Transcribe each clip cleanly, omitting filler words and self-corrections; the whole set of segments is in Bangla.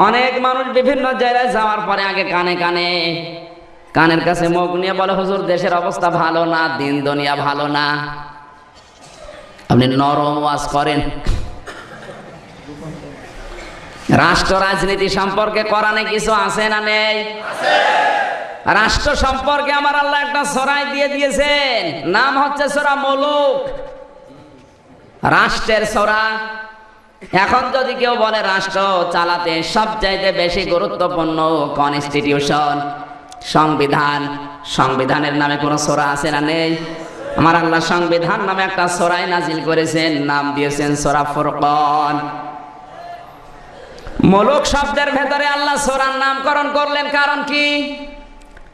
অনেক মানুষ বিভিন্ন জায়গায় যাওয়ার পরে আগে কানে কানে কানের কাছে মুখ নিয়ে বলে, হুজুর দেশের অবস্থা ভালো না, দিন দুনিয়া ভালো না। আপনি নরম ওয়াজ করেন। রাষ্ট্র রাজনীতি সম্পর্কে কোরআনে কিছু আছে না নেই? রাষ্ট্র সম্পর্কে আমার আল্লাহ একটা সূরা দিয়ে দিয়েছেন, নাম হচ্ছে সূরা মুলুক, রাষ্ট্রের সূরা। এখন যদি কেউ বলে রাষ্ট্র চালাতে সবচাইতে বেশি গুরুত্বপূর্ণ কনস্টিটিউশন, সংবিধান, সংবিধানের নামে কোন সূরা আছে না নেই? আমার আল্লাহ সংবিধান নামে একটা সূরা নাজিল করেছেন, নাম দিয়েছেন সূরা ফুরকান। মুলুক শব্দের ভেতরে আল্লাহ সূরার নামকরণ করলেন, কারণ কি?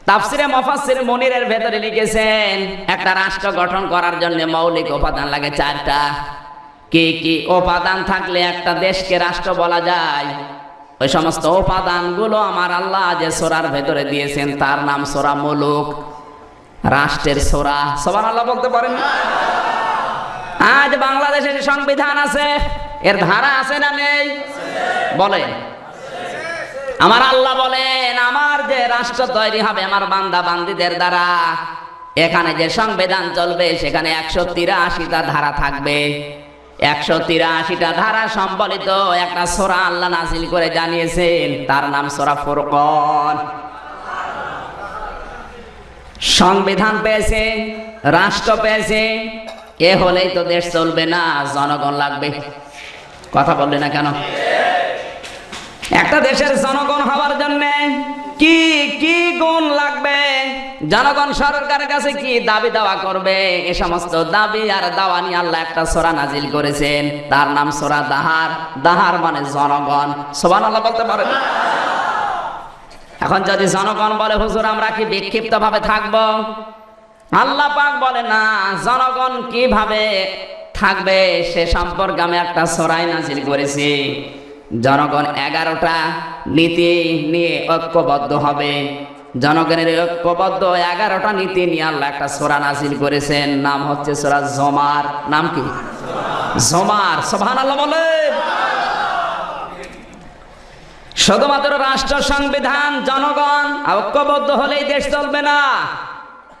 তাফসিরে মুফাসসির মুনিরের ভেতরে লিখেছেন, একটা রাষ্ট্র গঠন করার জন্য মৌলিক উপাদান লাগে 4টা। কি কি উপাদান থাকলে একটা দেশকে রাষ্ট্র বলা যায়? ওই সমস্ত উপাদানগুলো আমার আল্লাহ যে সূরার ভেতরে দিয়েছেন তার নাম সূরা মুলুক, রাষ্ট্রের সূরা। সুবহানাল্লাহ বলতে পারেন? আজ বাংলাদেশে যে সংবিধান আছে, এর ধারা আছে না নেই? বলেন। আমার আল্লাহ বলেন, আমার যে রাষ্ট্র তৈরি হবে আমার বান্দা বান্দীদের দ্বারা, এখানে যে সংবিধান চলবে সেখানে 183টা ধারা থাকবে। 183টা ধারা সম্বলিত একটা সূরা আল্লাহ নাজিল করে জানিয়েছেন, তার নাম সূরা ফুরকান। সংবিধান পেয়েছে, রাষ্ট্র পেয়েছে, এ হলেই তো দেশ চলবে না, জনগণ লাগবে। কথা বললে না কেন? একটা দেশের জনগণ হওয়ার জন্য কি কি গুণ লাগবে? জনগণ সরকারের কাছে কি দাবি দাওয়া করবে? এ সমস্ত দাবি আর দাওয়া নিয়ে আল্লাহ একটা সূরা নাজিল করেছেন, তার নাম সূরা দাহার। দাহার মানে জনগণ। সুবহানাল্লাহ বলতে পারেন? এখন যদি জনগণ বলে, হুজুর আমরা কি বিক্ষিপ্ত ভাবে থাকবো? আল্লাহ পাক বলে না, জনগণ কিভাবে থাকবে সে সম্পর্কে আমি একটা সূরা নাজিল করেছি। জনগণ 11টা নীতি নিয়ে ঐক্যবদ্ধ হবে। জনগণের ঐক্যবদ্ধ 11টা নীতি নিয়ে আল্লাহ একটা সূরা নাজিল করেছেন, নাম হচ্ছে সূরা জুমার। নাম কি? জুমার। সুবহানাল্লাহ বলেন। শুধুমাত্র রাষ্ট্র, সংবিধান, জনগণ ঐক্যবদ্ধ হলেই দেশ চলবে না।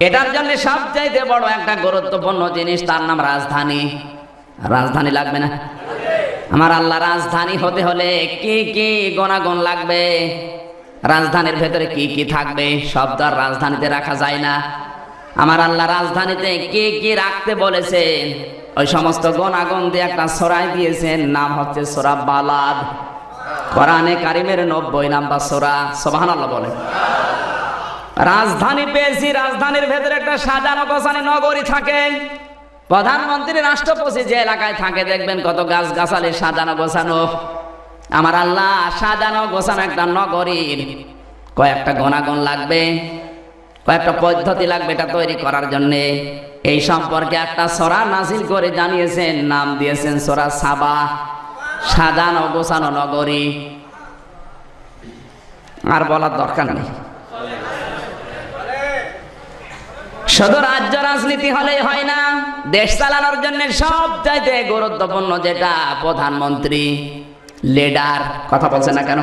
এটার জন্য সবচাইতে বড় একটা গুরুত্বপূর্ণ জিনিস, তার নাম রাজধানী। রাজধানী লাগবে না? আমার আল্লাহ রাজধানী হতে হলে কি কি গুণাগুণ লাগবে? রাজধানীর ভেতরে কি কি থাকবে? সব তো আর রাজধানীতে রাখা যায় না। আমার আল্লাহ রাজধানীতে কি কি রাখতে বলেছেন, ওই সমস্ত গুণাগুণ দিয়ে একটা সূরা দিয়েছেন, নাম হচ্ছে সূরা বালাদ। কোরআনে কারিমের 90 নাম্বার সূরা। সুবহানাল্লাহ বলে। রাজধানী পেয়েছি, রাজধানীর ভেতরে একটা সাজানো গোছানো নগরী থাকে। প্রধানমন্ত্রী, রাষ্ট্রপতি যে এলাকায় থাকে দেখবেন কত গাছ গাছালি সাজানো গোছানো। আমার আল্লাহ সাজানো গোছানো একটা নগরীর কয়েকটা গুণাগুণ লাগবে, কয়েকটা পদ্ধতি লাগবে এটা তৈরি করার জন্য। এই সম্পর্কে একটা সূরা নাজিল করে জানিয়েছেন, নাম দিয়েছেন সূরা সাবা, সাজানো গোছানো নগরী। আর বলার দরকার নেই। শুধু রাজ্য রাজনীতি হলেই হয় না, দেশ চালানোর জন্য সবচাইতে গুরুত্বপূর্ণ যেটা প্রধানমন্ত্রী, লিডার। কথা বলছে না কেন?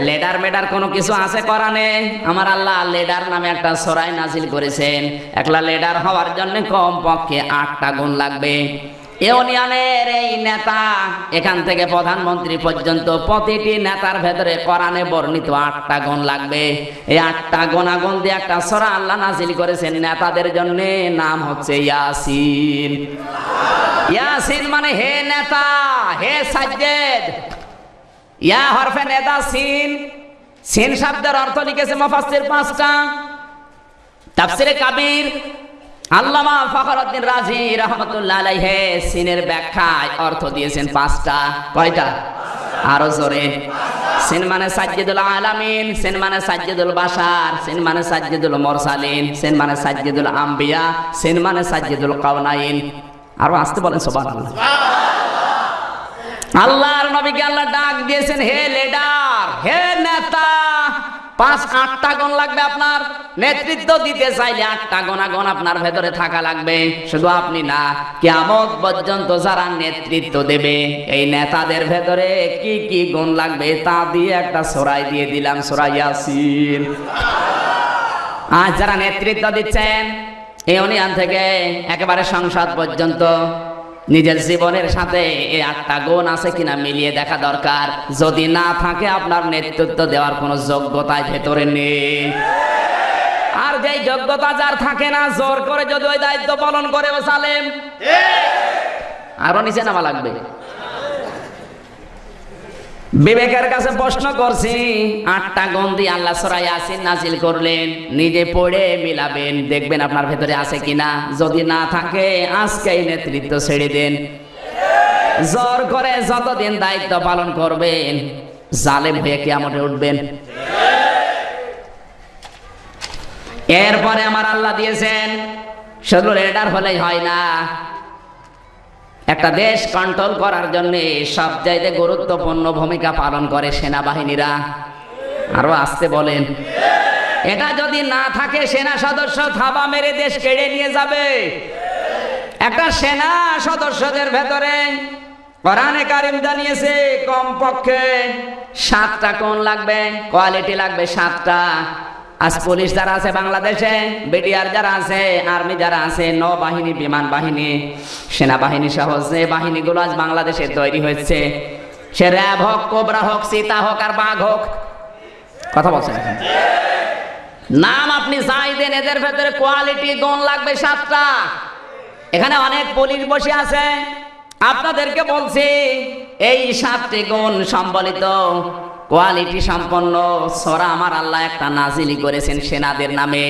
লিডার মেডার কোনো কিছু আছে কোরআনে? আমার আল্লাহ লিডার নামে একটা সূরা নাজিল করেছেন। একলা লিডার হওয়ার জন্য কমপক্ষে 8টা গুণ লাগবে। ইউনিয়নের এই নেতা এখান থেকে প্রধানমন্ত্রী পর্যন্ত প্রতিটি নেতার ভেতরে কোরআনে বর্ণিত 8টা গুণ লাগবে। এই 8টা গুণাগুণ দিয়ে একটা সূরা আল্লাহ নাজিল করেছেন নেতাদের জন্য, নাম হচ্ছে ইয়াসিন। ইয়াসিন মানে হে নেতা, হে সাজ্জেদ। ইয়া হরফে নেতা, সিন। সিন শব্দের অর্থ লিখেছে মুফাসসির 5টা। তাফসিরে কাবীর আল্লামা ফখরুদ্দিন রাজি রাহমাতুল্লাহ আলাইহি সিনের ব্যাখ্যায় অর্থ দিয়েছেন 5টা। কয়টা? আরো জোরে। সিন মানে সাজ্জিদুল আলামিন, সিন মানে সাজ্জিদুল বাশার, সিন মানে সাজ্জিদুল মুরসালিন, সিন মানে সাজ্জিদুল আম্বিয়া, সিন মানে সাজ্জিদুল কাওনাইন। আরো আসতে বলেন সুবহানাল্লাহ। আল্লাহর নবীকে আল্লাহ ডাক দিয়েছেন, হে লিডার, হে নেতা, 5-8টা গুণ লাগবে আপনার। নেতৃত্ব দিতে চাইলে 8টা গুণ আপনার ভেতরে থাকা লাগবে। শুধু আপনি না, কিয়ামত পর্যন্ত যারা নেতৃত্ব দেবে এই নেতাদের ভেতরে কি কি গুণ লাগবে তা দিয়ে একটা সূরা দিয়ে দিলাম, সূরা ইয়াসিন। আজ যারা নেতৃত্ব দিচ্ছেন ইউনিয়ন থেকে একেবারে সংসদ পর্যন্ত, নিজের জীবনের সাথে এই 8টা গুণ আছে কিনা মিলিয়ে দেখা দরকার। যদি না থাকে আপনার নেতৃত্ব দেওয়ার কোনো যোগ্যতায় ভেতরে নেই। আর যেই যোগ্যতা যার থাকে না, জোর করে যদি ওই দায়িত্ব পালন করে ও সালেম, আরো নিচে নামা লাগবে। বিবেকের কাছে প্রশ্ন করছি, 8টা গুণ দিয়ে আল্লাহ সূরা ইয়াসিন নাজিল করলেন, নিজে পড়ে মিলাবেন, দেখবেন আপনার ভেতরে আছে কিনা। যদি না থাকে আজকেই নেতৃত্ব ছেড়ে দেন। জোর করে যতদিন দায়িত্ব পালন করবেন জালেম হয়ে কিয়ামতে উঠবেন। এরপরে আমার আল্লাহ দিয়েছেন শুধু লিডার হলেই হয় না, একটা দেশ কন্ট্রোল করার জন্য সবচাইতে গুরুত্বপূর্ণ ভূমিকা পালন করে সেনাবাহিনীরা। আরো আসতে বলেন। এটা যদি না থাকে সেনা সদস্য থাবা মেরে দেশ কেড়ে নিয়ে যাবে। একটা সেনা সদস্যদের ভেতরে কোরআনে কারিম জানিয়েছে কমপক্ষে 7টা গুণ লাগবে, কোয়ালিটি লাগবে 7টা। আজ পুলিশ যারা আছে বাংলাদেশে, বিডিআর যারা আছে, আর্মি যারা আছে, নৌবাহিনী, বিমান বাহিনী, সেনাবাহিনী সহ যে বাহিনীগুলো আজ বাংলাদেশে তৈরি হয়েছে, সে র্যাব হোক, কোবরা হোক, সীতা হোক আর বাঘ হোক, কথা বলছেন এখন নাম আপনি চাই দেন, এদের ভেতরে কোয়ালিটি গুণ লাগবে 7টা। এখানে অনেক পুলিশ বসে আছে, আপনাদেরকে বলছি এই 7টি গুণ সম্বলিত কোয়ালিটি সম্পন্ন সূরা আমার আল্লাহ একটা নাজিলি করেছেন সেনাদের নামে।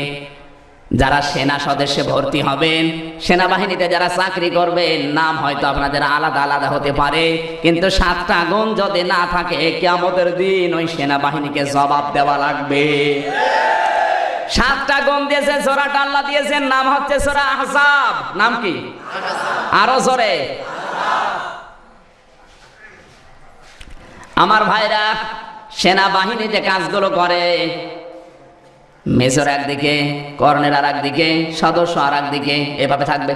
যারা সেনা সদস্যে ভর্তি হবেন, সেনাবাহিনীতে যারা চাকরি করবেন, নাম হয়তো আপনাদের আলাদা আলাদা হতে পারে, কিন্তু 7টা গুণ যদি না থাকে কিয়ামতের দিন ওই সেনাবাহিনীকে জবাব দেওয়া লাগবে। 7টা গুণ দিয়েছে সূরাটা আল্লাহ দিয়েছেন, নাম হচ্ছে সূরা আহজাব। নাম কি? আরো জোরে। আমার ভাইরা, সেনাবাহিনী যে কাজগুলো করে, মেজর একদিকে, কর্নেল আর একদিকে, সদস্য আর একদিকে, এভাবে থাকবে?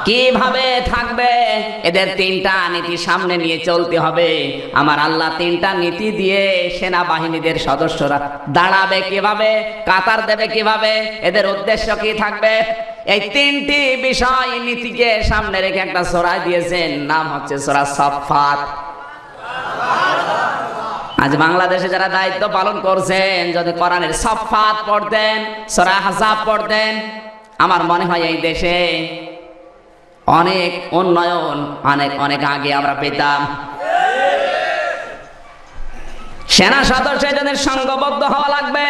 কিভাবে থাকবে? এদের 3টা নীতি সামনে নিয়ে চলতে হবে। আমার আল্লাহ 3টা নীতি দিয়ে সেনাবাহিনীদের সদস্যরা দাঁড়াবে কিভাবে, কাতার দেবে কিভাবে, এদের উদ্দেশ্য কি থাকবে, এই 3টি বিষয় নীতিকে সামনে রেখে একটা সূরা দিয়েছেন, নাম হচ্ছে সূরা সাফফাত। আজ বাংলাদেশে যারা দায়িত্ব পালন করছেন, যদি কোরআনের সাফফাত পড়তেন, সূরা আহজাব পড়তেন, আমার মনে হয় এই দেশে অনেক উন্নয়ন অনেক আগে আমরা পেতাম। সেনা সদস্য যাদের সংঘবদ্ধ হওয়া লাগবে,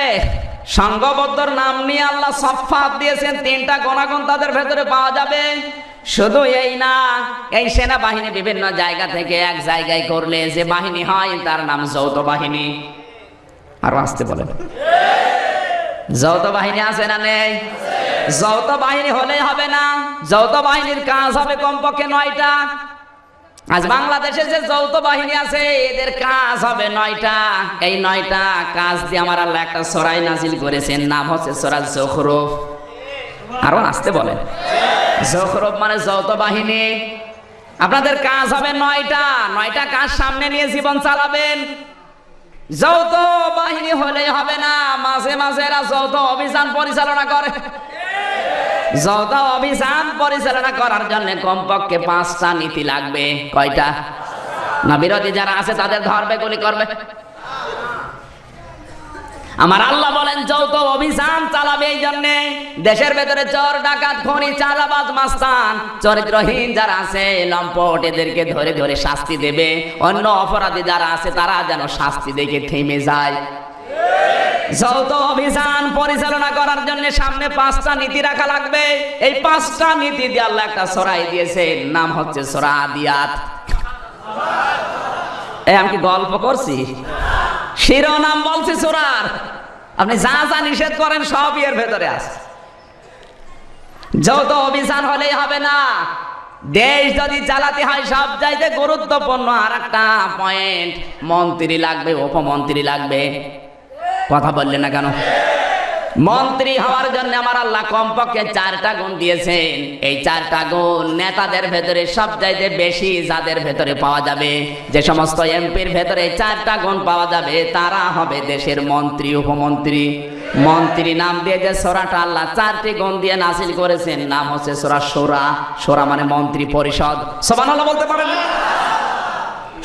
সংঘবদ্ধর নাম নিয়ে আল্লাহ সাফফাত দিয়েছেন, 3টা গুণাগুণ তাদের ভেতরে পাওয়া যাবে। শুধু এই না, এই সেনাবাহিনী বিভিন্ন জায়গা থেকে এক জায়গায় করলে যে বাহিনী হয় তার নাম যৌথ বাহিনী। আর আসতে বলেন, যৌথ বাহিনী আছে না নেই? যৌথ বাহিনী হলেই হবে না, যৌথ বাহিনীর কাজ হবে কমপক্ষে 9টা। আজ বাংলাদেশে যে যৌথ বাহিনী আছে এদের কাজ হবে 9টা। এই 9টা কাজ দিয়ে আমার আল্লাহ একটা সূরা নাজিল করেছেন, নাম হচ্ছে সূরা যুখরুফ। আরো আসতে বলেন। যুখরুফ মানে যৌথ বাহিনী। আপনাদের কাজ হবে 9টা কাজ সামনে নিয়ে জীবন চালাবেন। যৌথ বাহিনী হলেই হবে না, মাঝে মাঝে এরা যৌথ অভিযান পরিচালনা করে। যৌথ অভিযান পরিচালনা করার জন্য কমপক্ষে 5টা নীতি লাগবে। কয়টা? না বিরোধী যারা আছে তাদের ধরবে, গুলি করবে। আমার আল্লাহ বলেন যৌথ অভিযান চালাবে, এই জন্য দেশের ভেতরে চোর, ডাকাত, খনি, চাঁদাবাজ, মাস্তান, চরিত্রহীন যারা আছে, লম্পট, এদেরকে ধরে ধরে শাস্তি দেবে। অন্য অপরাধী যারা আছে তারা যেন শাস্তি দেখে থেমে যায়। যৌথ অভিযান পরিচালনা করার জন্য সামনে 5টা নীতি রাখা লাগবে। এই 5টা নীতি দিয়ে আল্লাহ একটা সূরা দিয়েছে, নাম হচ্ছে সূরা আদিয়াত। আমি কি গল্প করছি? শিরোনাম বলছি সূরার, আপনি যা যা নিষেধ করেন সব এর ভেতরে আছে। যৌথ অভিযান হলেই হবে না, দেশ যদি চালাতে হয় সব চাইতে গুরুত্বপূর্ণ আর একটা পয়েন্ট, মন্ত্রী লাগবে, উপমন্ত্রী লাগবে। কথা বললেন না কেন? মন্ত্রী হওয়ার জন্য আমার আল্লাহ কমপক্ষে 4টা গুণ দিয়েছেন। এই 4টা গুণ নেতাদের ভেতরে সবচাইতে বেশি যাদের ভেতরে পাওয়া যাবে, যে সমস্ত এমপির ভেতরে 4টা গুণ পাওয়া যাবে, তারা হবে দেশের মন্ত্রী, উপমন্ত্রী। মন্ত্রী নাম দিয়ে যে সূরাটা আল্লাহ 4টি গুণ দিয়ে নাযিল করেছেন, নাম হচ্ছে সূরা শূরা। শূরা মানে মন্ত্রী পরিষদ। সুবহানাল্লাহ বলতে পারেন?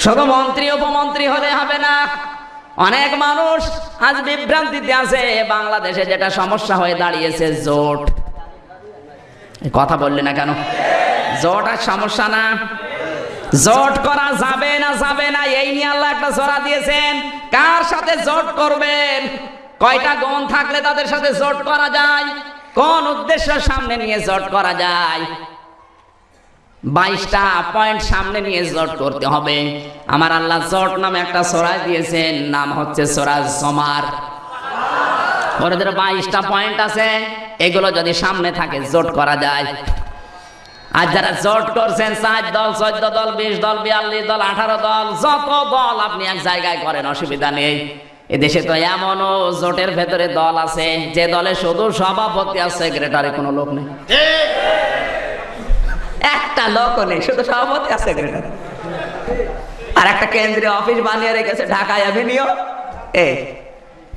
শুধু মন্ত্রী উপমন্ত্রী হলে হবে না। অনেক মানুষ আজ বিভ্রান্তিতে আছে। বাংলাদেশে যেটা সমস্যা হয়ে দাঁড়িয়েছে জোট। কথা বললে না কেন? জোট আর সমস্যা না? জোট করা যাবে না, যাবে না, এই নিয়ে আল্লাহ একটা সূরা দিয়েছেন। কার সাথে জোট করবেন, কয়টা গুণ থাকলে তাদের সাথে জোট করা যায়, কোন উদ্দেশ্য সামনে নিয়ে জোট করা যায়, 22টা পয়েন্ট সামনে নিয়ে জোট করতে হবে। আমার আল্লাহ জোট নামে একটা সূরা দিয়েছেন, নাম হচ্ছে সূরা জমার। ওদের 22টা পয়েন্ট আছে, এগুলো যদি সামনে থাকে জোট করা যায়। আর যারা জোট করছেন 4 দল, 14 দল, 20 দল, 42 দল, 18 দল, যত দল আপনি এক জায়গায় করেন, অসুবিধা নেই। এদেশে তো এমনও জোটের ভেতরে দল আছে যে দলে শুধু সভাপতি আর সেক্রেটারি, কোনো লোক নেই, একটা লোকও নেই, শুধু সভাপতি আর সেক্রেটারি। আর একটা কেন্দ্রীয় অফিস বানিয়ে রেখেছে ঢাকা অ্যাভিনিউ।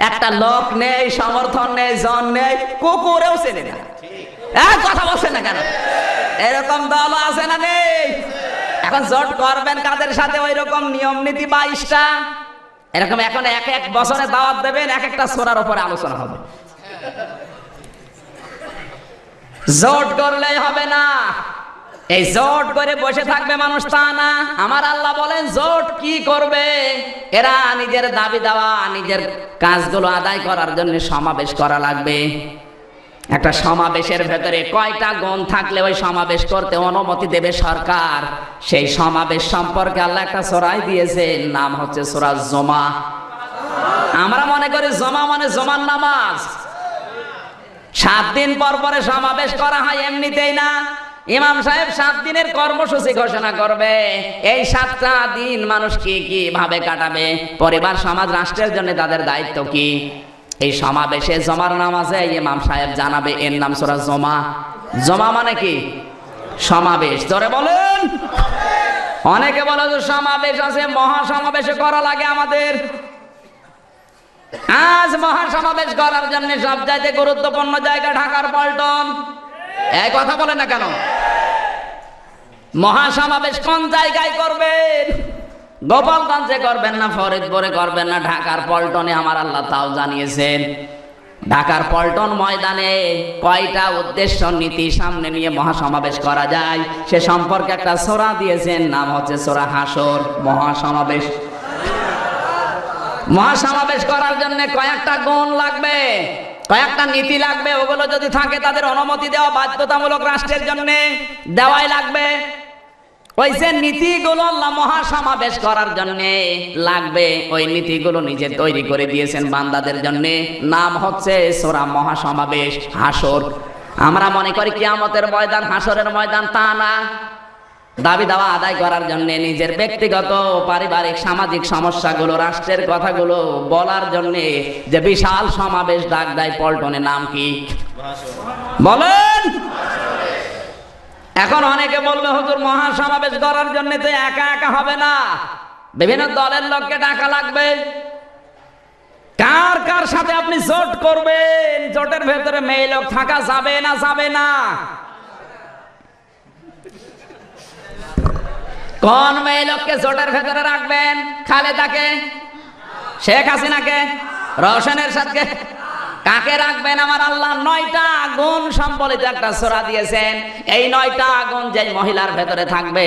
একটা লোক নেই, সমর্থন নেই, জন নেই, কুকুরেও চেনে না। কথা বলছেন না কেন? এরকম দল আছে না নেই? এখন জোট করবেন কাদের সাথে? ওই রকম নিয়ম নীতি 22টা এরকম। এখন এক এক বছরে দাওয়াত দেবেন, এক একটা সূরার উপরে আলোচনা হবে। জোট করলেই হবে না। এই জোট করে বসে থাকবে মানুষ তা না। আমার আল্লাহ বলেন জোট কি করবে? এরা নিজের দাবি দেওয়া, নিজের কাজগুলো আদায় করার জন্য সমাবেশ করা লাগবে। একটা সমাবেশের ভেতরে কয়টা গুণ থাকলে ওই সমাবেশ করতে অনুমতি দেবে সরকার, সেই সমাবেশ সম্পর্কে আল্লাহ একটা সূরা দিয়েছেন, নাম হচ্ছে সূরা জুমা। আমরা মনে করি জমা মানে জুমার নামাজ। 7 দিন পর পরে সমাবেশ করা হয়, এমনিতেই না। ইমাম সাহেব 7 দিনের কর্মসূচি ঘোষণা করবে। এই 7টা দিন মানুষ কি কি ভাবে কাটাবে, পরিবার, সমাজ, রাষ্ট্রের জন্য তাদের দায়িত্ব কি, এই সমাবেশে জমার নামাজে ইমাম সাহেব জানাবে। এর নাম সূরা জমা। জমা মানে কি? সমাবেশ। জোরে বলেন। অনেকে বলে যে সমাবেশ আছে, মহাসমাবেশে করা লাগে আমাদের। আজ মহাসমাবেশ করার জন্য সবচাইতে গুরুত্বপূর্ণ জায়গা ঢাকার পল্টন। এই কথা বলে না কেন? মহাসমাবেশ কোন জায়গায় করবেন? গোপালগঞ্জে করবেন না, ফরিদপুরে করবেন না, ঢাকার পল্টনে আমার আল্লাহ তাও জানিয়েছেন। ঢাকার পল্টন ময়দানে কয়টা উদ্দেশ্য নীতি সামনে নিয়ে মহাসমাবেশ করা যায় সে সম্পর্কে একটা সূরা দিয়েছেন, নাম হচ্ছে সূরা হাসর। মহাসমাবেশ, মহাসমাবেশ করার জন্য কয়েকটা গুণ লাগবে, কয়েকটা নীতি লাগবে। ওগুলো যদি থাকে তাদের অনুমতি দেওয়া বাধ্যতামূলক, রাষ্ট্রের জন্য দেওয়াই লাগবে। ওই যে নীতিগুলো আল্লাহ মহাসমাবেশ করার জন্য লাগবে, ওই নীতিগুলো নিজে তৈরি করে দিয়েছেন বান্দাদের জন্য, নাম হচ্ছে সূরা মহাসমাবেশ হাসর। আমরা মনে করি কিয়ামতের ময়দান হাসরের ময়দান, তা না। দাবি দাওয়া আদায় করার জন্য, নিজের ব্যক্তিগত, পারিবারিক, সামাজিক সমস্যাগুলো, রাষ্ট্রের কথাগুলো বলার জন্য যে বিশাল সমাবেশ ডাক দেয় পল্টনে, নাম কি বলেন? এখন অনেকে বলবে হুজুর মহাসমাবেশ করার জন্য তো একা একা হবে না, বিভিন্ন দলের লোককে ডাকা লাগবে। কার কার সাথে আপনি জোট করবেন? জোটের ভেতরে মেয়ে লোক থাকা যাবে না, যাবে না? কোন মেয়ে লোককে জোটের ভেতরে রাখবেন? খালেদাকে, শেখ হাসিনাকে, রওশন এরশাদকে? কাকে রাখবেন? আমার আল্লাহ 9টা গুণ সম্বলিত একটা সূরা দিয়েছেন। এই 9টা গুণ যে মহিলার ভেতরে থাকবে,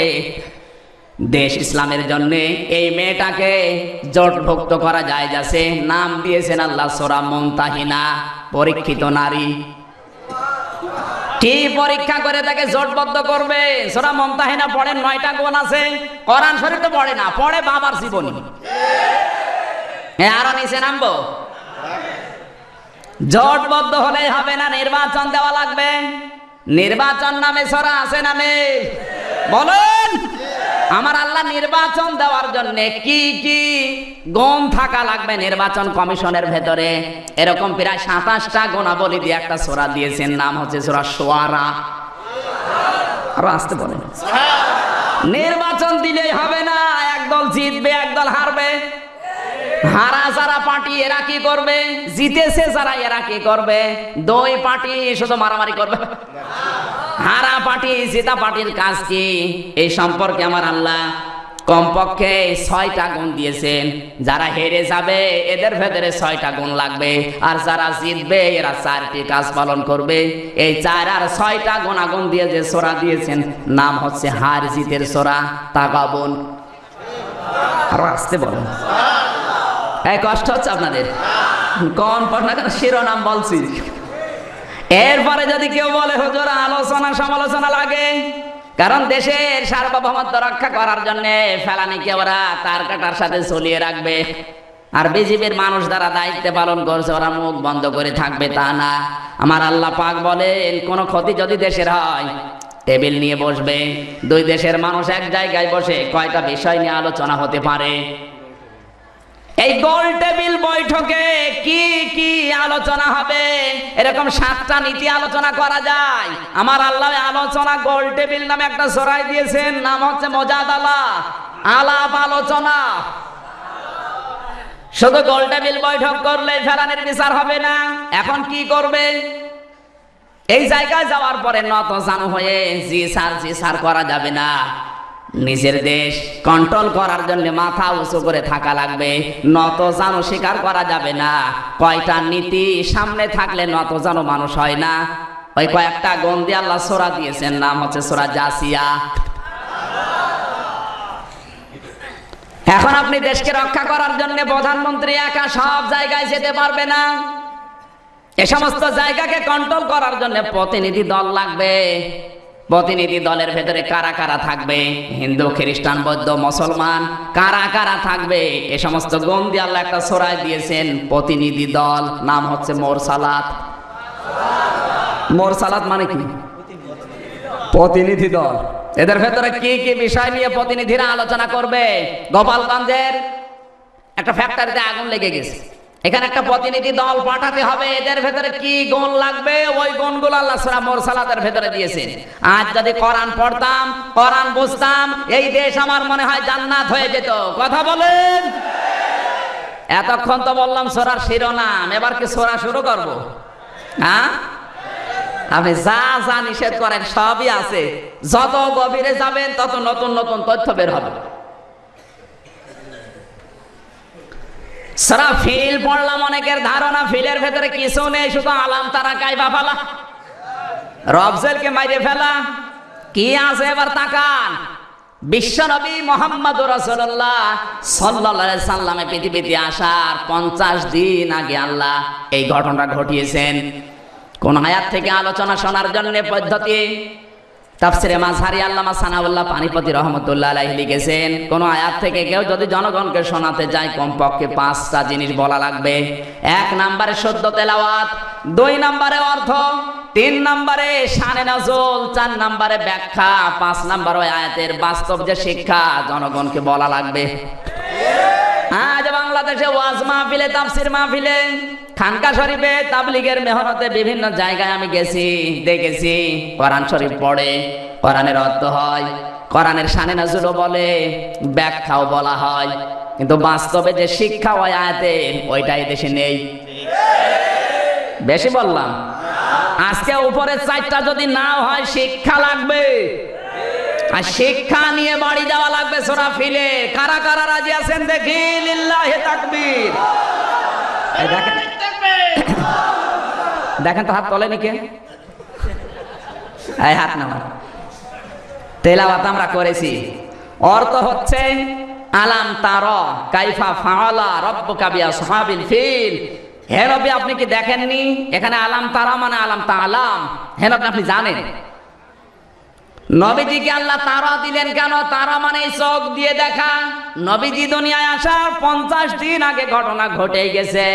দেশ ইসলামের জন্য এই মেয়েটাকে জোটভুক্ত করা যায় যাচ্ছে, নাম দিয়েছেন আল্লাহ সূরা মুমতাহিনা, পরীক্ষিত নারী। কি পরীক্ষা করে তাকে জোটবদ্ধ করবে? সূরা মুমতাহিনা পড়েন, 9টা গুণ আছে। কোরআন শরীফ তো পড়ে না, পড়ে বাবার জীবনী। আরো নিচে নামবো? জোটবদ্ধ হলেই হবে না, নির্বাচন দেওয়া লাগবে। নির্বাচন নামে সূরা আছে না নেই? বলেন। আমার আল্লাহ নির্বাচন দেওয়ার জন্য কি কি গুণ থাকা লাগবে নির্বাচন কমিশনের ভেতরে, এরকম প্রায় 27টা গুণাবলী দিয়ে একটা সূরা দিয়েছেন, নাম হচ্ছে সূরা শুআরা। আরো আসতে বলেন। নির্বাচন দিলেই হবে না, একদল জিতবে একদল হারবে। হারা যারা পার্টি এরা কি করবে, জিতেছে যারা এরা কি করবে? দুই পার্টি শুধু মারামারি করবে। হারা পার্টি জেতা পার্টির কাজ কি? এই সম্পর্কে আমার আল্লাহ কমপক্ষে 6টা গুণ দিয়েছেন। যারা হেরে যাবে এদের ভেতরে 6টা গুণ লাগবে, আর যারা জিতবে এরা 4টি কাজ পালন করবে। এই 4 আর 6টা গুণাগুণ দিয়ে যে সূরা দিয়েছেন নাম হচ্ছে হার জিতের সূরা তাগাবুন। আর আসতে বলেন। এই কষ্ট হচ্ছে আপনাদের? কোন পড়না কেন শিরোনাম বলছি। এরপরে যদি কেউ বলে হুজুর আলোচনা সমালোচনা লাগে, কারণ দেশের সার্বভৌমত্ব রক্ষা করার জন্য ফেলানিকে ওরা তার কাটার সাথে ঝুলিয়ে রাখবে, আর বিজিবির মানুষ দ্বারা দায়িত্ব পালন করছে ওরা মুখ বন্ধ করে থাকবে তা না। আমার আল্লাহ পাক বলেন কোন ক্ষতি যদি দেশের হয় টেবিল নিয়ে বসবে, দুই দেশের মানুষ এক জায়গায় বসে কয়টা বিষয় নিয়ে আলোচনা হতে পারে। এই গোল টেবিল বৈঠকে কি কি আলোচনা হবে, এরকম 7টা নীতি আলোচনা করা যায়। আমার আল্লাহ আলোচনা গোল টেবিল নামে একটা সূরা দিয়েছেন, নাম হচ্ছে মুজাদালা, আলাপ আলোচনা। শুধু গোল টেবিল বৈঠক করলে ফেলানির বিচার হবে না। এখন কি করবে? এই জায়গায় যাওয়ার পরে নত জানু হয়ে জি স্যার করা যাবে না। নিজের দেশ কন্ট্রোল করার জন্য মাথা উঁচু করে থাকা লাগবে, নত জানু স্বীকার করা যাবে না। কয়টা নীতি সামনে থাকলে নত জানু মানুষ হয় না, ওই কয়েকটা গুণ দিয়ে আল্লাহ সূরা দিয়েছেন, নাম হচ্ছে সূরা জাসিয়া। এখন আপনি দেশকে রক্ষা করার জন্য প্রধানমন্ত্রী একা সব জায়গায় যেতে পারবে না। এ সমস্ত জায়গাকে কন্ট্রোল করার জন্য প্রতিনিধি দল লাগবে। প্রতিনিধি দলের ভেতরে কারা কারা থাকবে, হিন্দু খ্রিস্টান বৌদ্ধ মুসলমান কারা কারা থাকবে, এ সমস্ত গুণ দিয়ে আল্লাহ একটা সূরা দিয়েছেন প্রতিনিধি দল, নাম হচ্ছে মুরসালাত। মুরসালাত মানে কি? প্রতিনিধি দল। এদের ভেতরে কি কি বিষয় নিয়ে প্রতিনিধিরা আলোচনা করবে? গোপালগঞ্জের একটা ফ্যাক্টরিতে আগুন লেগে গেছে, এখানে একটা প্রতিনিধি দল পাঠাতে হবে। এদের ভেতরে কি গুণ লাগবে, ওই গুণগুলো আল্লাহ সূরা মুরসালাতের ভেতরে দিয়েছেন। আজ যদি কোরআন পড়তাম, কোরআন বুঝতাম, এই দেশ আমার মনে হয় জান্নাত হয়ে যেত। কথা বলেন। এতক্ষণ তো বললাম সূরার শিরোনাম, এবার কি সূরা শুরু করব? হ্যাঁ, আপনি যা যা নিষেধ করেন সবই আছে। যত গভীরে যাবেন তত নতুন নতুন তথ্য বের হবে। সূরা ফিল পড়লাম, অনেকের ধারণা ফিলের ভেতরে কিছু নেই, শুধু আলাম তারা কাইবা ফালা, রবজেলকে মাইরে ফেলা। কি আছে এবার তাকান। বিশ্বনবী মুহাম্মদুর রাসূলুল্লাহ সাল্লাল্লাহু আলাইহি সাল্লামে পৃথিবীতে আসার 50 দিন আগে আল্লাহ এই ঘটনা ঘটিয়েছেন। কোন আয়াত থেকে আলোচনা শোনার জন্য পদ্ধতি তাফসিরে মাযহারি আল্লামা সানাউল্লাহ পানিপতি রহমাতুল্লাহ আলাইহি লিখেছেন, কোন আয়াত থেকে কেউ যদি জনগণকে শোনাতে যায় কমপক্ষে 5টা জিনিস বলা লাগবে। 1 নম্বরে শুদ্ধ তেলাওয়াত, 2 নম্বরে অর্থ, 3 নম্বরে শানে নজুল, 4 নম্বরে ব্যাখ্যা, 5 নম্বর ওই আয়াতের বাস্তব যে শিক্ষা জনগণকে বলা লাগবে। আজ বাংলাদেশে ওয়াজ মাহফিলে, তাফসির মাহফিলে, খানকা শরীফে, তাবলীগের মেহনতে বিভিন্ন জায়গায় আমি গেছি, দেখেছি কোরআন শরীফ পড়ে, কোরআনের অর্থ হয়, কোরআনের শানে নজুলও বলে, ব্যাখ্যাও বলা হয়, কিন্তু বাস্তবে যে শিক্ষা ওই আয়াতের ওইটাই দেশে নেই। বেশি বললাম? আজকে উপরে 4টা যদি নাও হয় শিক্ষা লাগবে, আর শিক্ষা নিয়ে বাড়ি যাওয়া লাগবে সূরা ফিলে। কারা কারা রাজি আছেন দেখি? লিল্লাহি তাকবীর। দেখেন তো হাত তোলেনি কে? এই হাত নামা। তেলাওয়াত আমরা করেছি, অর্থ হচ্ছে আলাম তারা কাইফা ফাআলা রাব্বুকা বিআসহাবিল ফিল। হে নবী আপনি কি দেখেননি? এখানে আলাম তারা মানে আলাম তাআলাম। হে নবী আপনি জানেন? নবীজিকে আল্লাহ তারা দিলেন কেন? তারা মানে চোখ দিয়ে দেখা। নবীজি দুনিয়ায় আসার 50 দিন আগে ঘটনা ঘটে গেছে।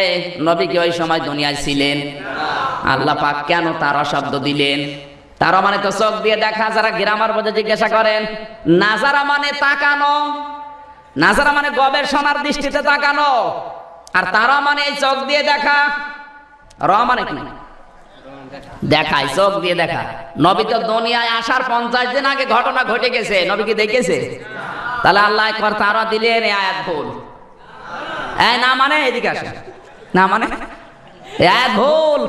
নবী কি ওই সময় দুনিয়ায় ছিলেন? আল্লাহ পাক কেন তারা শব্দ দিলেন? তারা মানে তো চোখ দিয়ে দেখা, যারা গ্রামার বোঝে জিজ্ঞাসা করেন। নাজারা মানে তাকানো, নাজারা মানে গবেষণার দৃষ্টিতে তাকানো, আর তারা মানে এই চোখ দিয়ে দেখা। র মানে কি? দেখায়, চোখ দিয়ে দেখা। নবী তো দুনিয়ায় আসার 50 দিন আগে ঘটনা ঘটে গেছে, নবী কি দেখেছে? তাহলে আল্লাহ একবার তারা দিলেন, এই আয়াত ভুল। না মানে এদিকে আসে, না মানে আয়াত ভুল।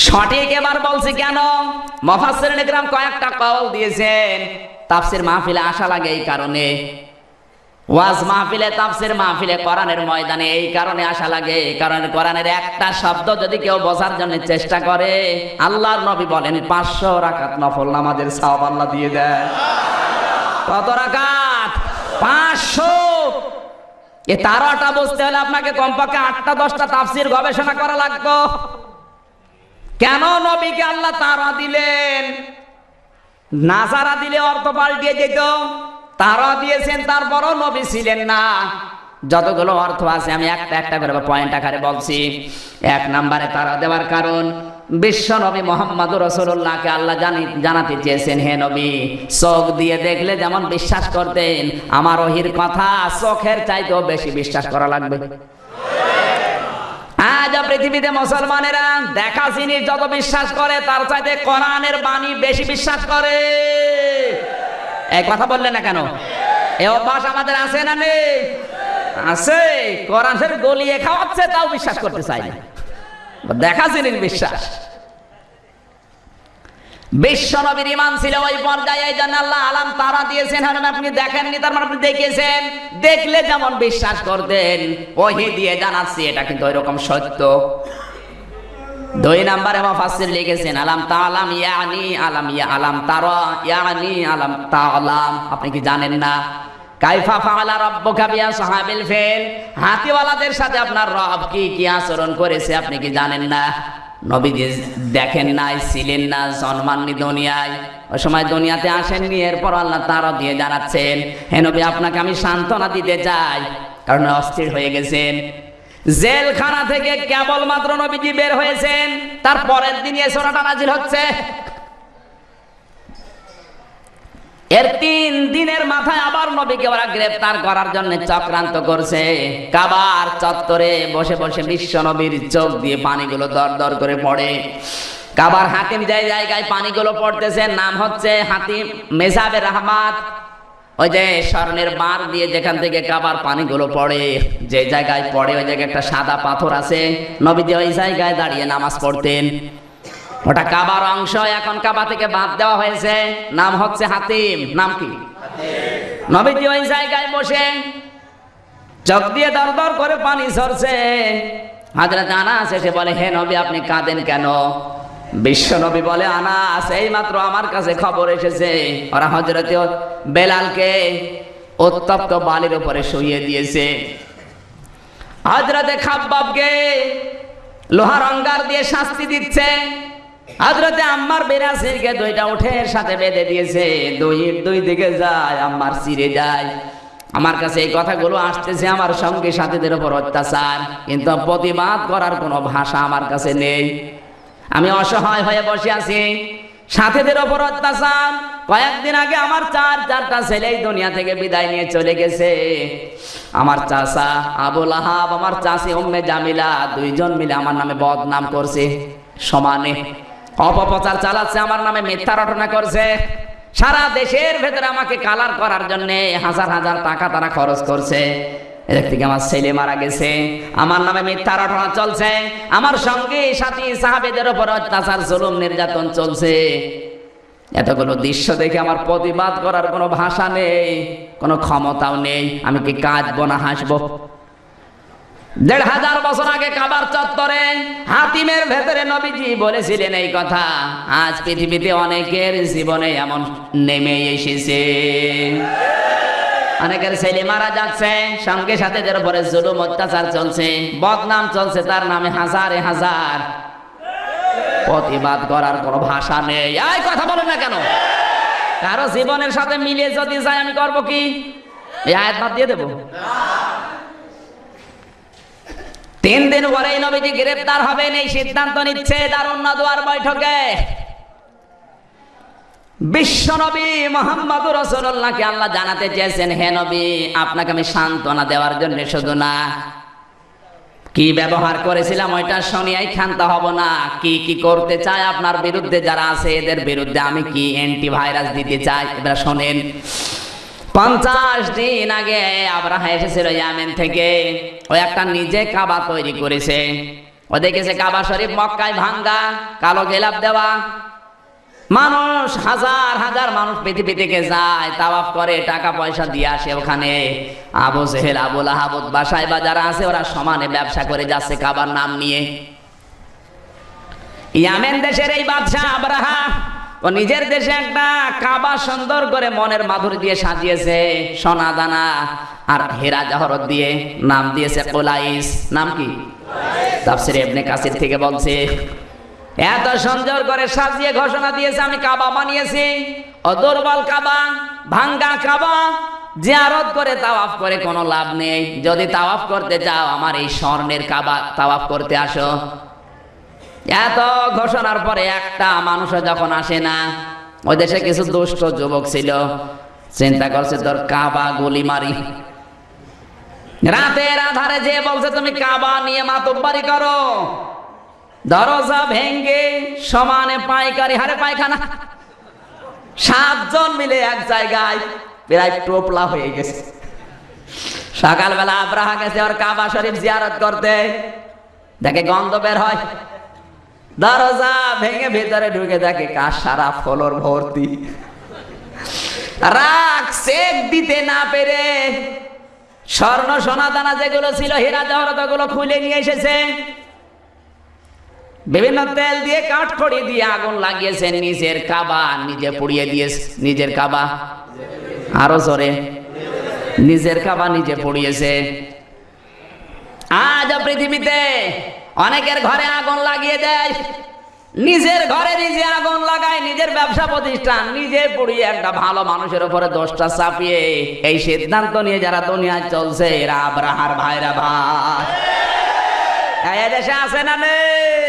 সঠিক এবার বলছি কেন? মুফাসসিরিন ইকরাম কয়েকটা কওল দিয়েছেন। তাফসীর মাহফিলে আসা লাগে এই কারণে, ওয়াজ মাহফিলে, তাফসীর মাহফিলে, কোরআনের ময়দানে এই কারণে আসা লাগে। কারণ কোরআনের একটা শব্দ যদি কেউ বোঝার জন্য চেষ্টা করে, আল্লাহর নবী বলেন 500 রাকাত নফল নামাজের সওয়াব আল্লাহ দিয়ে দেয়। কত রাকাত? 500। এই তারাটা বুঝতে হলে আপনাকে কমপক্ষে 8টা 10টা তাফসীর গবেষণা করা লাগতো। কেন নবীকে আল্লাহ তারা দিলেন? নাজারা দিলে অর্থ পাল্টিয়ে যেত। তারা দিয়েছেন, তারপরও নবী ছিলেন না। যতগুলো অর্থ আছে আমি একটা একটা করে পয়েন্ট আকারে বলছি। 1 নম্বরে তারা দেওয়ার কারণ, বিশ্ব নবী মুহাম্মদুর রাসূলুল্লাহকে আল্লাহ জানাতে চেয়েছেন, হে নবী, চোখ দিয়ে দেখলে যেমন বিশ্বাস করতেন, আমার ওহির কথা চোখের চাইতেও বেশি বিশ্বাস করা লাগবে। আজ পৃথিবীতে মুসলমানেরা দেখা জিনিস যত বিশ্বাস করে, তার চাইতে কোরআনের বাণী বেশি বিশ্বাস করে। এই কথা বললেন না কেন? এই অভ্যাস আমাদের আছে না নেই? আছে। কোরআনের গলিয়ে খাওয়াচ্ছে, তাও বিশ্বাস করতে চাই না। দেখা জিনিস বিশ্বাস। বিশ্ব নবীর ঈমান ছিল ওই পর্যায়ে, এই জন্য আল্লাহ আলাম তারা দিয়েছেন। আর আপনি দেখেননি, তার মানে আপনি দেখেছেন। দেখলে যেমন বিশ্বাস করতেন, ওহী দিয়ে জানাচ্ছি এটা কিন্তু ওইরকম সত্য। 2 নম্বরে মুফাসসির লিখেছেন, আলাম তাআলাম ইয়ানি আলাম ইয়া আলাম তারা ইয়ানি আলাম তাআলাম। আপনি কি জানেন না? কাইফা ফাআলা রাব্বুকা বিআসহাবিল ফিল, হাতিওয়ালাদের সাথে আপনার রব কি কি আচরণ করেছে আপনি কি জানেন না? নবীজি দেখেন নাই, ছিলেন না, জন্মাননি দুনিয়ায়, ওই সময় দুনিয়াতে আসেননি। এরপর আল্লাহ তারা দিয়ে জানাচ্ছেন, হে নবী, আপনাকে আমি সান্ত্বনা দিতে চাই, কারণ অস্থির হয়ে গেছেন। জেলখানা থেকে কেবলমাত্র নবীজি বের হয়েছেন, তার পরের দিন এই সূরাটা নাজিল হচ্ছে। এর 3 দিনের মাথায় আবার নবীকে ওরা গ্রেফতার করার জন্য চক্রান্ত করছে। কাবার চত্বরে বসে বসে বিশ্ব নবীর চোখ দিয়ে পানিগুলো দর দর করে পড়ে। কাবার হাতিম যে জায়গায় পানিগুলো পড়তেছে, নাম হচ্ছে হাতিম মেসাবে রহমাত। ওই যে স্বর্ণের বার দিয়ে যেখান থেকে কাবার পানিগুলো পড়ে, যে জায়গায় পড়ে ওই জায়গায় একটা সাদা পাথর আছে। নবীজি ওই জায়গায় দাঁড়িয়ে নামাজ পড়তেন। ওটা কাবার অংশ, এখন কাবা থেকে বাদ দেওয়া হয়েছে, নাম হচ্ছে হাতিম। নাম কি? নবীজি ওই জায়গায় বসে চোখ দিয়ে দর দর করে পানি ঝরছে। হযরত আনাস এসে বলে, হে নবী, আপনি কাঁদেন কেন? বিশ্ব নবী বলে, আনাস, এই মাত্র আমার কাছে খবর এসেছে, ওরা হযরত বেলালকে উত্তপ্ত বালির উপরে শুইয়ে দিয়েছে। হযরত খাব্বাবকে লোহার অঙ্গার দিয়ে শাস্তি দিচ্ছে। হযরতে আম্মার বিরাসিরকে 2টা উঠের সাথে বেঁধে দিয়েছে। 2 দিকে যায়, আম্মার চিরে যায়। আমার কাছে এই কথাগুলো আসতেছে, আমার সঙ্গে সাথীদের উপর অত্যাচার, কিন্তু প্রতিবাদ করার কোনো ভাষা আমার কাছে নেই। আমি অসহায় হয়ে বসে আছি। সাথীদের উপর অত্যাচার। কয়েকদিন আগে আমার 4টা ছেলে এই দুনিয়া থেকে বিদায় নিয়ে চলে গেছে। আমার চাচা আবু লাহাব, আমার চাচি উম্মে জামিলা, 2 জন মিলে আমার নামে বদনাম করছে। সমানে অপপ্রচার চালাচ্ছে, আমার নামে মিথ্যা রটনা করছে। সারা দেশের ভেতরে আমাকে কালার করার জন্য হাজার হাজার টাকা তারা খরচ করছে। এর থেকে আমার ছেলে মারা গেছে, আমার নামে মিথ্যা রটনা চলছে, আমার সঙ্গে সাথী সাহাবীদের উপর অত্যাচার, জুলুম, নির্যাতন চলছে। এতগুলো দৃশ্য দেখে আমার প্রতিবাদ করার কোনো ভাষা নেই, কোনো ক্ষমতাও নেই। আমি কি কাঁদবো না হাসবো? 1500 বছর আগে কাবার চত্বরে হাতিমের ভেতরে নবীজি বলেছিলেন এই কথা। আজ পৃথিবীতে অনেকের জীবনে এমন নেমে এসেছে। অনেকের ছেলে মারা যাচ্ছে, সঙ্গে সাথীদের উপরে জুলুম, অত্যাচার চলছে, বদনাম চলছে, তার নামে হাজারে হাজার। প্রতিবাদ করার কোনো ভাষা নেই। এই কথা বলেন না কেন? কারো জীবনের সাথে মিলিয়ে যদি যায়, আমি করবো কি? এই আয়াত বাদ দিয়ে দেবো? 3 দিন পরেই নবীজি গ্রেফতার হবেন এই সিদ্ধান্ত নিচ্ছে দারুন নাদওয়ার বৈঠকে। বিশ্ব নবী মুহাম্মদুর রাসূলুল্লাহকে আল্লাহ জানাতে চেয়েছেন, হে নবী, আপনাকে আমি সান্ত্বনা দেওয়ার জন্য শুধু না, কি ব্যবহার করেছিলাম ওইটা শুনিয়াই ক্ষান্ত হব না, কি কি করতে চাই আপনার বিরুদ্ধে যারা আছে এদের বিরুদ্ধে আমি কি অ্যান্টিভাইরাস দিতে চাই এবার শোনেন। 50 দিন আগে আব্রাহা এসেছিল ইয়ামেন থেকে, ও একটা নিজে কাবা তৈরি করেছে। ও দেখেছে কাবা শরীফ মক্কায় ভাঙ্গা, কালো গেলাপ দেওয়া, মানুষ হাজার হাজার মানুষ পৃথিবী থেকে যায়, তাওয়াফ করে, টাকা পয়সা দিয়ে আসে ওখানে। আবু জেহেল, আবু লাহাব, বাসায় বা যারা আছে ওরা সমানে ব্যবসা করে যাচ্ছে কাবার নাম নিয়ে। ইয়ামেন দেশের এই বাদশা আব্রাহা ও নিজের দেশে একটা কাবা সুন্দর করে মনের মাধুরী দিয়ে সাজিয়েছে, সোনা দানা আর হীরা জহরত দিয়ে, নাম দিয়েছে কুলাইস। নাম কি? তাফসীরে ইবনে কাসির থেকে বলছে, এত সুন্দর করে সাজিয়ে ঘোষণা দিয়েছে, আমি কাবা বানিয়েছি। ও দুর্বল কাবা, ভাঙ্গা কাবা, জিয়ারত করে তাওয়াফ করে কোনো লাভ নেই। যদি তাওয়াফ করতে চাও আমার এই স্বর্ণের কাবা তাওয়াফ করতে আসো। এত ঘোষণার পরে একটা মানুষও যখন আসে না, ওই দেশে কিছু দুষ্ট যুবক ছিল, চিন্তা করছে তোর কাবা গুলি মারি। রাতের আধারে যে বলছে তুমি কাবা নিয়ে মাতব্বারি করো, দরজা ভেঙ্গে সমানে পাইকারি হারে পায়খানা, 7 জন মিলে এক জায়গায় প্রায় টোপলা হয়ে গেছে। সকালবেলা আব্রাহা গেছে ওর কাবা শরীফ জিয়ারত করতে, দেখে গন্ধ বের হয়, দরজা ভেঙে ভেতরে ঢুকে দেখে কার সারা ফলর ভর্তি। রাগ সেক দিতে না পেরে স্বর্ণ সোনা দানা যেগুলো ছিল, হীরা জহরত গুলো খুলে নিয়ে এসেছে, বিভিন্ন তেল দিয়ে কাঠখড়ি দিয়ে আগুন লাগিয়েছে, নিজের কাবা নিজে পুড়িয়ে দিয়েছে। নিজের কাবা, আরো জোরে, নিজের কাবা নিজে পুড়িয়েছে। আজ পৃথিবীতে অনেকের ঘরে আগুন লাগিয়ে দেয়, নিজের ঘরে নিজে আগুন লাগায়, নিজের ব্যবসা প্রতিষ্ঠান নিজে পুড়িয়ে একটা ভালো মানুষের উপরে দোষটা চাপিয়ে এই সিদ্ধান্ত নিয়ে যারা দুনিয়ায় চলছে এরা আব্রাহার ভাইরা ভাই। এদেশে আছে না নেই?